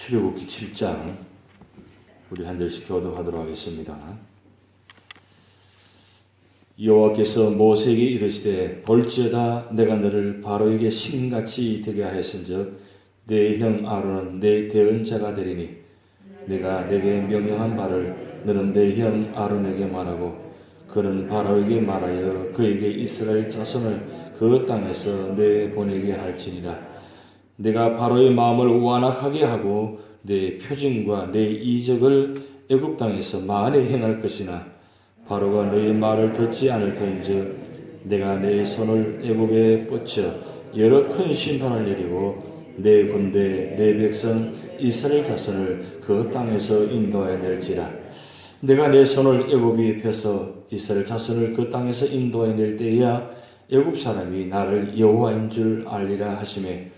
출애굽기 7장 우리 한 절씩 교독하도록 하겠습니다. 여호와께서 모세에게 이르시되 볼지어다 내가 너를 바로에게 신같이 되게 하였은즉 내 형 아론은 내 대언자가 되리니 내가 내게 명령한 바를 너는 내 형 아론에게 말하고 그는 바로에게 말하여 그에게 이스라엘 자손을 그 땅에서 내보내게 할지니라. 내가 바로의 마음을 완악하게 하고 내 표징과 내 이적을 애굽 땅에서 많이 행할 것이나 바로가 너의 말을 듣지 않을 터인즉 내가 내 손을 애굽에 뻗쳐 여러 큰 심판을 내리고 내 군대 내 백성 이스라엘 자손을 그 땅에서 인도하여 낼지라. 내가 내 손을 애굽에 펴서 이스라엘 자손을 그 땅에서 인도하여 낼 때에야 애굽 사람이 나를 여호와인 줄 알리라 하시매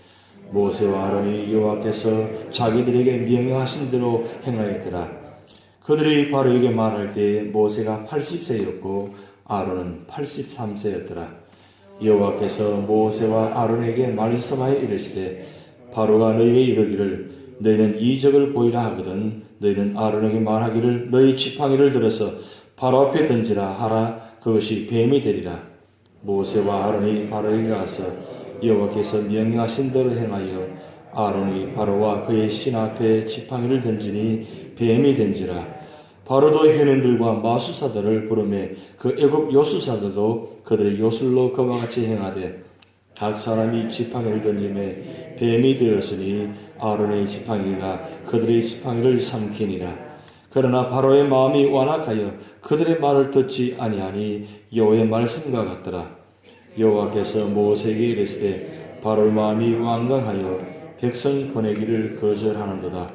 모세와 아론이 여호와께서 자기들에게 명령하신 대로 행하였더라. 그들이 바로에게 말할 때에 모세가 80세였고 아론은 83세였더라. 여호와께서 모세와 아론에게 말씀하여 이르시되 바로가 너희에게 이르기를 너희는 이적을 보이라 하거든 너희는 아론에게 말하기를 너희 지팡이를 들어서 바로 앞에 던지라 하라. 그것이 뱀이 되리라. 모세와 아론이 바로에게 가서 여호와께서 명령하신 대로 행하여 아론이 바로와 그의 신 앞에 지팡이를 던지니 뱀이 된지라. 바로도 현인들과 마술사들을 부르매 그 애굽 요술사들도 그들의 요술로 그와 같이 행하되 각 사람이 지팡이를 던짐에 뱀이 되었으니 아론의 지팡이가 그들의 지팡이를 삼키니라. 그러나 바로의 마음이 완악하여 그들의 말을 듣지 아니하니 여호와의 말씀과 같더라. 여호와께서 모세에게 이르시되 바로의 마음이 완강하여 백성이 보내기를 거절하는도다.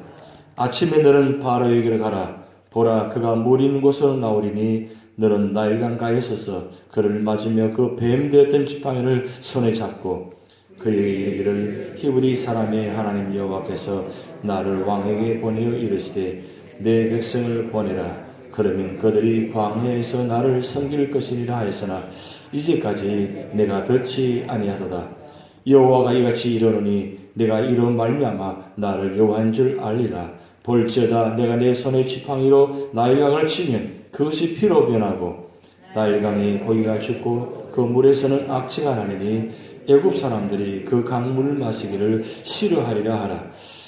아침에 너는 바로에게로 가라. 보라 그가 물 있는 곳으로 나오리니 너는 나일강가에 서서 그를 맞으며 그 뱀 되었던 지팡이를 손에 잡고 그에게 이르기를 히브리 사람의 하나님 여호와께서 나를 왕에게 보내어 이르시되 내 백성을 보내라. 그러면 그들이 광야에서 나를 섬길 것이니라 하였으나 이제까지 내가 듣지 아니하도다. 여호와가 이같이 이르노니 내가 이로 말미암아 나를 여호와인 줄 알리라. 볼지어다 내가 내 손의 지팡이로 나일강을 치면 그것이 피로 변하고 나일강의 고기가 죽고 그 물에서는 악취가 나느니 애굽 사람들이 그 강물을 마시기를 싫어하리라 하라.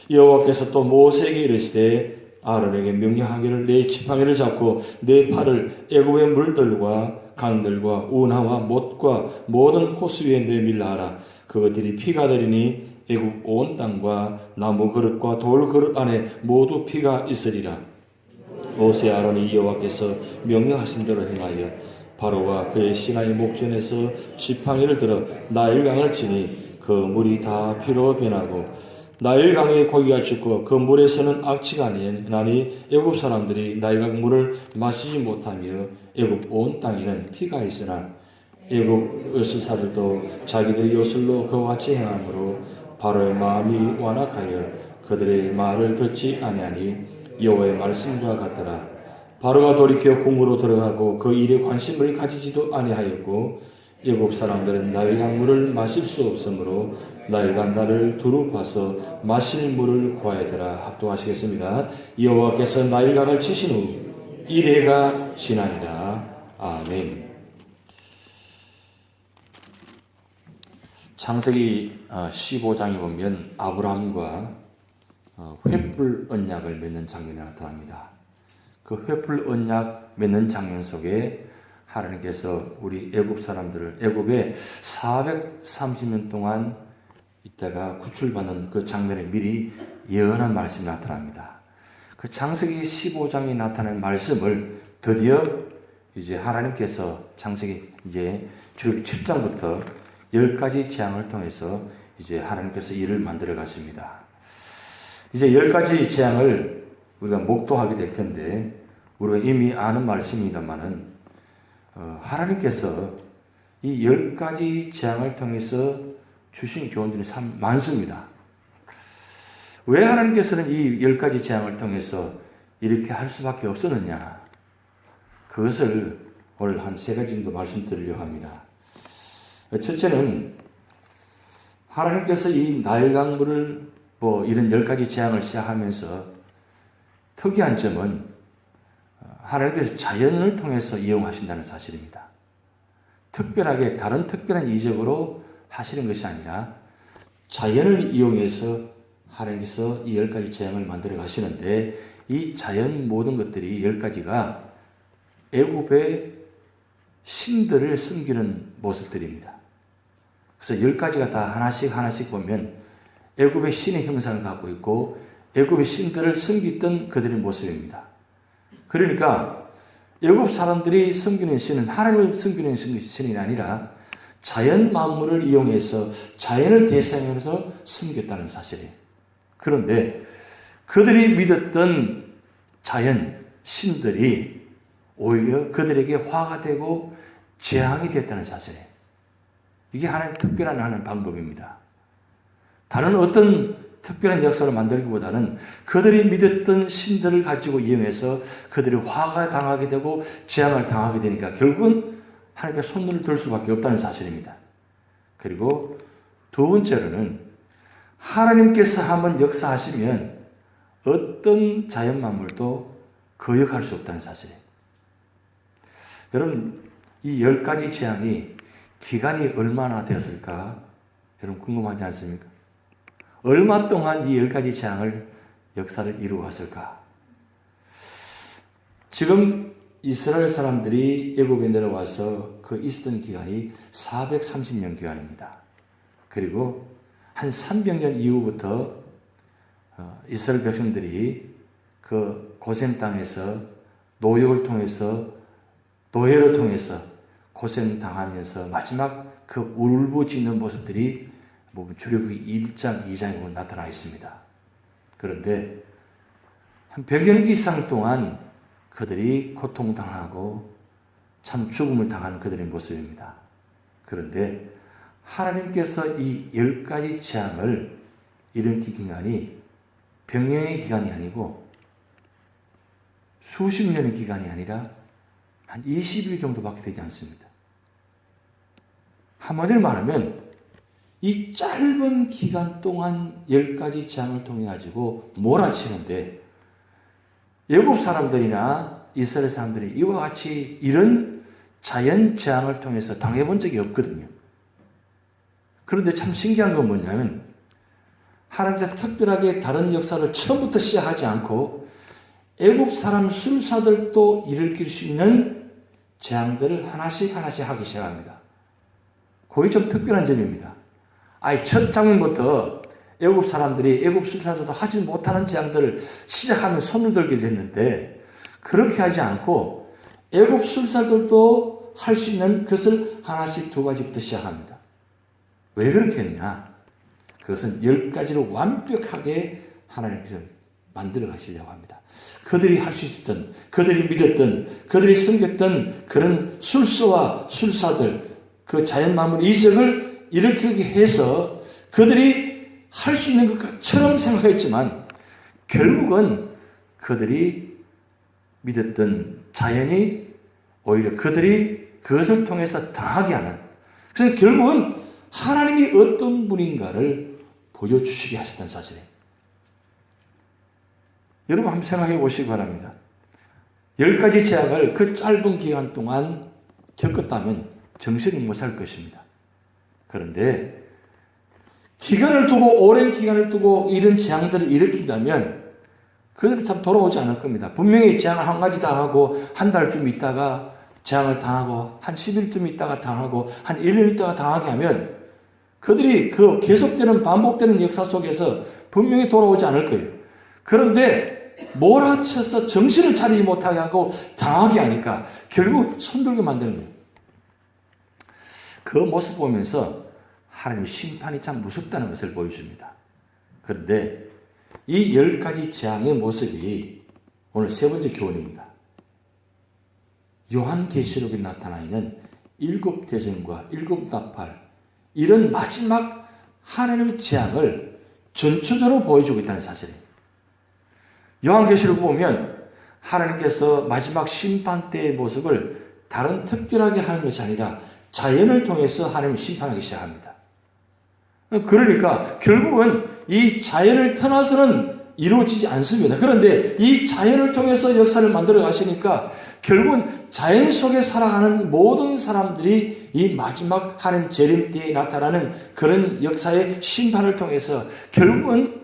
여호와께서 또 모세에게 이르시되 아론에게 명령하기를 내 지팡이를 잡고 내 팔을 애굽의 물들과 강들과 운하와 못과 모든 호수 위에 내밀라 하라. 그것들이 피가 되리니 애굽 온 땅과 나무 그릇과 돌 그릇 안에 모두 피가 있으리라. 모세 아론이 여호와께서 명령하신 대로 행하여 바로와 그의 신하의 목전에서 지팡이를 들어 나일강을 치니 그 물이 다 피로 변하고 나일강의 고기가 죽고 그 물에서는 악취가 나니 애굽 사람들이 나일강 물을 마시지 못하며 애굽 온 땅에는 피가 있으나 애굽 요술사들도 자기들의 요술로 그와 같이 행함으로 바로의 마음이 완악하여 그들의 말을 듣지 아니하니 여호와의 말씀과 같더라. 바로가 돌이켜 궁으로 들어가고 그 일에 관심을 가지지도 아니하였고 애굽 사람들은 나일강 물을 마실 수 없으므로 나일강 나를 두루 봐서 마실 물을 구하여더라. 합독하시겠습니다. 여호와께서 나일강을 치신 후 이레가 지나니라. 아멘. 창세기 15장에 보면 아브라함과 횃불 언약을 맺는 장면이 나타납니다. 그 횃불 언약 맺는 장면 속에 하나님께서 우리 애굽 사람들을 애굽에 430년 동안 있다가 구출받는 그 장면에 미리 예언한 말씀이 나타납니다. 그 창세기 15장에 나타난 말씀을 드디어 이제 하나님께서 창세기 이제 출애굽기 7장부터 10가지 재앙을 통해서 이제 하나님께서 일을 만들어 가십니다. 이제 10가지 재앙을 우리가 목도하게 될 텐데 우리가 이미 아는 말씀입니다만은 하나님께서 이 10가지 재앙을 통해서 주신 교훈들이 참 많습니다. 왜 하나님께서는 이 10가지 재앙을 통해서 이렇게 할 수밖에 없었느냐? 그것을 오늘 한 3가지 정도 말씀드리려고 합니다. 첫째는 하나님께서 이 나일강물을 이런 10가지 재앙을 시작하면서 특이한 점은 하나님께서 자연을 통해서 이용하신다는 사실입니다. 특별하게 다른 특별한 이적으로 하시는 것이 아니라 자연을 이용해서 하나님께서 이 10가지 재앙을 만들어 가시는데, 이 자연 모든 것들이 10가지가 애굽의 신들을 섬기는 모습들입니다. 그래서 10가지가 다 하나씩 보면 애굽의 신의 형상을 갖고 있고 애굽의 신들을 섬기던 그들의 모습입니다. 그러니까 애굽 사람들이 섬기는 신은 하나님을 섬기는 신이 아니라 자연 만물을 이용해서 자연을 대상으로 섬겼다는 사실이에요. 그런데 그들이 믿었던 자연 신들이 오히려 그들에게 화가 되고 재앙이 됐다는 사실이에요. 이게 하나님 특별한 하는 방법입니다. 다른 어떤 특별한 역사를 만들기보다는 그들이 믿었던 신들을 가지고 이용해서 그들이 화가 당하게 되고 재앙을 당하게 되니까 결국은 하나님의 손을 들 수밖에 없다는 사실입니다. 그리고 두 번째로는 하나님께서 한번 역사하시면 어떤 자연 만물도 거역할 수 없다는 사실이에요. 여러분, 이 10가지 재앙이 기간이 얼마나 되었을까? 여러분 궁금하지 않습니까? 얼마 동안 이 10가지 재앙을 역사를 이루었을까? 지금 이스라엘 사람들이 애굽에 내려와서 그 있었던 기간이 430년 기간입니다. 그리고 한 300년 이후부터 이스라엘 백성들이 그 고센 땅에서 노역을 통해서 노예를 통해서 고생당하면서 마지막 그 울부짖는 모습들이 출애굽기 1장, 2장에 보면 나타나 있습니다. 그런데 한 100년 이상 동안 그들이 고통당하고 참 죽음을 당하는 그들의 모습입니다. 그런데 하나님께서 이 10가지 재앙을 일으킨 기간이 100년의 기간이 아니고 수십 년의 기간이 아니라 한 20일 정도밖에 되지 않습니다. 한마디로 말하면 이 짧은 기간 동안 10가지 재앙을 통해 가지고 몰아치는데 애굽 사람들이나 이스라엘 사람들이 이와 같이 이런 자연 재앙을 통해서 당해본 적이 없거든요. 그런데 참 신기한 건 뭐냐면 하나님께서 특별하게 다른 역사를 처음부터 시작하지 않고 애굽 사람 술사들도 일으킬 수 있는 재앙들을 하나씩 하기 시작합니다. 그게 좀 특별한 점입니다. 첫 장면부터 애굽 사람들이 애굽 술사들도 하지 못하는 재앙들을 시작하면 손을 들기를 했는데 그렇게 하지 않고 애굽 술사들도 할 수 있는 것을 하나씩 2가지부터 시작합니다. 왜 그렇게 했냐? 그것은 10가지로 완벽하게 하나님께서 만들어 가시려고 합니다. 그들이 할 수 있었던, 그들이 믿었던, 그들이 섬겼던 그런 술수와 술사들, 그 자연 만물 이적을 일으키게 해서 그들이 할 수 있는 것처럼 생각했지만 결국은 그들이 믿었던 자연이 오히려 그들이 그것을 통해서 당하게 하는, 그래서 결국은 하나님이 어떤 분인가를 보여주시게 하셨다는 사실이에요. 여러분 한번 생각해 보시기 바랍니다. 10가지 재앙을 그 짧은 기간 동안 겪었다면 정신이 못 살 것입니다. 그런데 기간을 두고, 오랜 기간을 두고 이런 재앙들을 일으킨다면 그들은 참 돌아오지 않을 겁니다. 분명히 재앙을 한 가지 당하고 한 달쯤 있다가 재앙을 당하고 한 10일쯤 있다가 당하고 한 1년 있다가 당하게 하면 그들이 그 계속되는 반복되는 역사 속에서 분명히 돌아오지 않을 거예요. 그런데 몰아쳐서 정신을 차리지 못하게 하고 당하게 하니까 결국 손들게 만드는 거예요. 그 모습 보면서 하나님의 심판이 참 무섭다는 것을 보여줍니다. 그런데 이 10가지 재앙의 모습이 오늘 세 번째 교훈입니다. 요한계시록에 나타나 있는 7 대전과 7 나팔, 이런 마지막 하나님의 재앙을 전초적으로 보여주고 있다는 사실이에요. 요한계시록 보면 하나님께서 마지막 심판 때의 모습을 다른 특별하게 하는 것이 아니라 자연을 통해서 하나님을 심판하기 시작합니다. 그러니까 결국은 이 자연을 떠나서는 이루어지지 않습니다. 그런데 이 자연을 통해서 역사를 만들어 가시니까 결국은 자연 속에 살아가는 모든 사람들이 이 마지막 하나님 재림 때에 나타나는 그런 역사의 심판을 통해서 결국은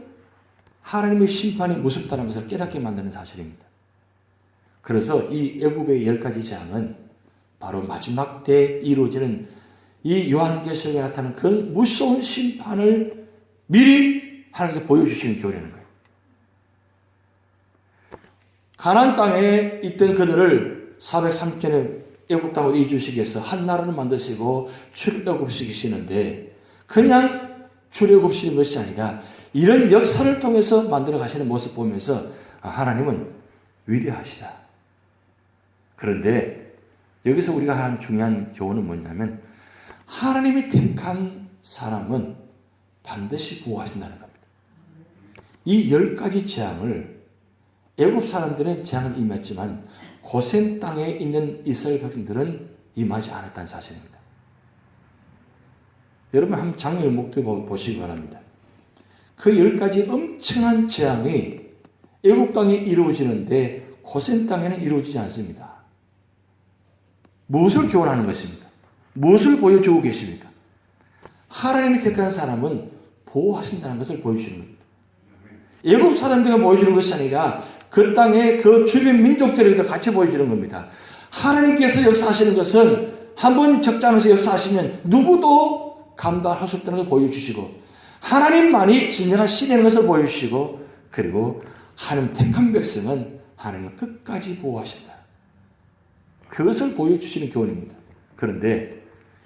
하나님의 심판이 무섭다는 것을 깨닫게 만드는 사실입니다. 그래서 이 애굽의 10가지 재앙은 바로 마지막 때에 이루어지는 이 요한계시록에 나타나는 그 무서운 심판을 미리 하나님께서 보여주시는 교훈이라는 거예요. 가나안 땅에 있던 그들을 430년에 애굽 땅으로 이주시기 위해서 한 나라를 만드시고 출애굽시키시는데 그냥 출애굽시키는 것이 아니라 이런 역사를 통해서 만들어 가시는 모습 보면서 하나님은 위대하시다. 그런데 여기서 우리가 하는 중요한 교훈은 뭐냐면 하나님이 택한 사람은 반드시 보호하신다는 겁니다. 이 10가지 재앙을 애굽 사람들은 재앙을 임했지만 고센 땅에 있는 이스라엘 백성들은 임하지 않았다는 사실입니다. 여러분 한번 장면을 목도해 보시기 바랍니다. 그 10가지 엄청난 재앙이 애굽 땅에 이루어지는데 고센 땅에는 이루어지지 않습니다. 무엇을 교훈하는 것입니까? 무엇을 보여주고 계십니까? 하나님이 택한 사람은 보호하신다는 것을 보여주시는 겁니다. 애굽 사람들이 보여주는 것이 아니라 그 땅의 그 주변 민족들에게도 같이 보여주는 겁니다. 하나님께서 역사하시는 것은 한번 적장에서 역사하시면 누구도 감당할 수 없다는 것을 보여주시고 하나님만이 진정한 신이라는 것을 보여주시고 그리고 하나님 택한 백성은 하나님은 끝까지 보호하신다. 그것을 보여주시는 교훈입니다. 그런데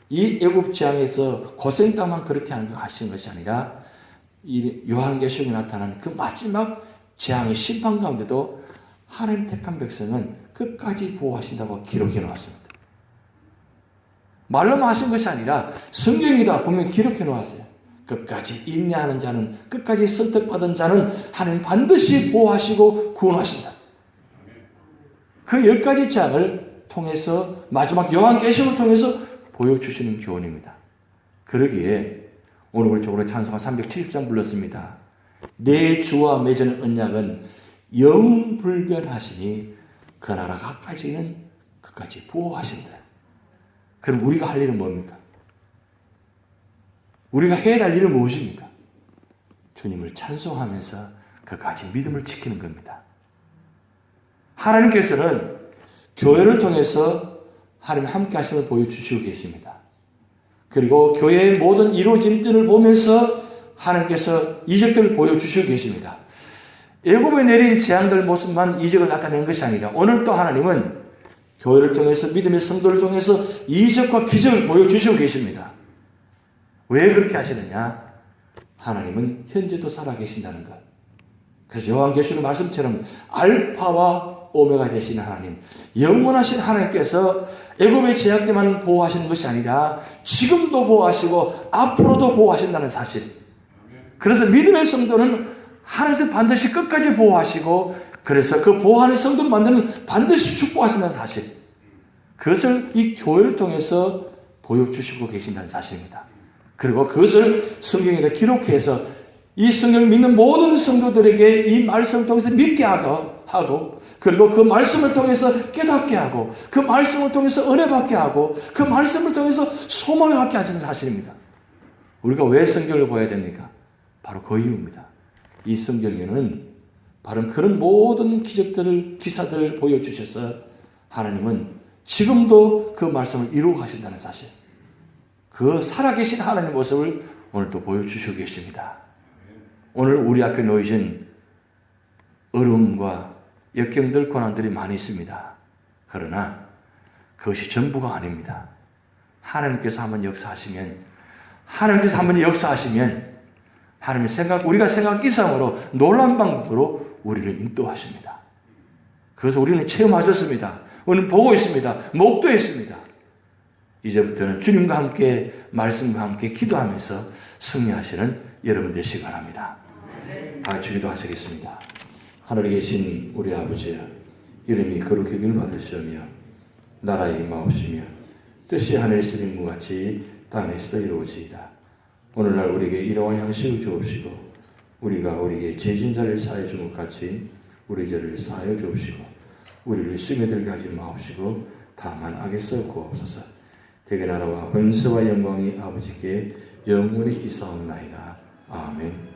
이 애굽 재앙에서 고센 땅만 그렇게 하시는 것이 아니라 이 요한계시록에 나타나는 그 마지막 재앙의 심판 가운데도 하나님 택한 백성은 끝까지 보호하신다고 기록해 놓았습니다. 말로만 하신 것이 아니라 성경이다 보면 기록해 놓았어요. 끝까지 인내하는 자는 끝까지 선택받은 자는 하나님 반드시 보호하시고 구원하신다. 그 10가지 재앙을 통해서 마지막 요한계시록을 통해서 보여주시는 교훈입니다. 그러기에 오늘 우리 쪽으로 찬송가 370장 불렀습니다. 내 주와 맺은 언약은 영불변하시니 그 나라가까지는 끝까지 보호하신다. 그럼 우리가 할 일은 뭡니까? 우리가 해야 할 일은 무엇입니까? 주님을 찬송하면서 끝까지 믿음을 지키는 겁니다. 하나님께서는 교회를 통해서 하나님 함께 하심을 보여주시고 계십니다. 그리고 교회의 모든 이루어진 일을 보면서 하나님께서 이적들을 보여주시고 계십니다. 애굽에 내린 재앙들 모습만 이적을 나타낸 것이 아니라 오늘 또 하나님은 교회를 통해서 믿음의 성도를 통해서 이적과 기적을 보여주시고 계십니다. 왜 그렇게 하시느냐? 하나님은 현재도 살아계신다는 것. 그래서 요한계시록 말씀처럼 알파와 오메가 되시는 하나님, 영원하신 하나님께서 애굽의 재앙 때만 보호하시는 것이 아니라 지금도 보호하시고 앞으로도 보호하신다는 사실. 그래서 믿음의 성도는 하나님께서 반드시 끝까지 보호하시고 그래서 그 보호하는 성도를 만드는 반드시 축복하신다는 사실. 그것을 이 교회를 통해서 보여주시고 계신다는 사실입니다. 그리고 그것을 성경에다 기록해서 이 성경을 믿는 모든 성도들에게 이 말씀을 통해서 믿게 하고 그리고 그 말씀을 통해서 깨닫게 하고 그 말씀을 통해서 은혜 받게 하고 그 말씀을 통해서 소망을 갖게 하시는 사실입니다. 우리가 왜 성경을 보아야 됩니까? 바로 그 이유입니다. 이 성경에는 바로 그런 모든 기적들을 기사들을 보여주셔서 하나님은 지금도 그 말씀을 이루고 가신다는 사실, 그 살아계신 하나님의 모습을 오늘도 보여주시고 계십니다. 오늘 우리 앞에 놓이신 어려움과 역경들, 고난들이 많이 있습니다. 그러나 그것이 전부가 아닙니다. 하나님께서 한번 역사하시면 하나님의 우리가 생각 이상으로 놀라운 방법으로 우리를 인도하십니다. 그것을 우리는 체험하셨습니다. 우리는 보고 있습니다. 목도했습니다. 이제부터는 주님과 함께 말씀과 함께 기도하면서 승리하시는 여러분 되시기 바랍니다. 같이 기도하시겠습니다. 하늘에 계신 우리 아버지여, 이름이 거룩하기를 받으시오며 나라에 임하옵시며 뜻이 하늘에서 이룬 것 같이 땅에서도 이루어지이다. 오늘날 우리에게 일용할 양식을 주옵시고 우리가 우리에게 죄진자를 사하여 준 것 같이 우리 죄를 사하여 주옵시고 우리를 시험에 하지 마옵시고 다만 악에서 구하옵소서. 대개 나라와 권세와 영광이 아버지께 영원히 있사옵나이다. 아멘.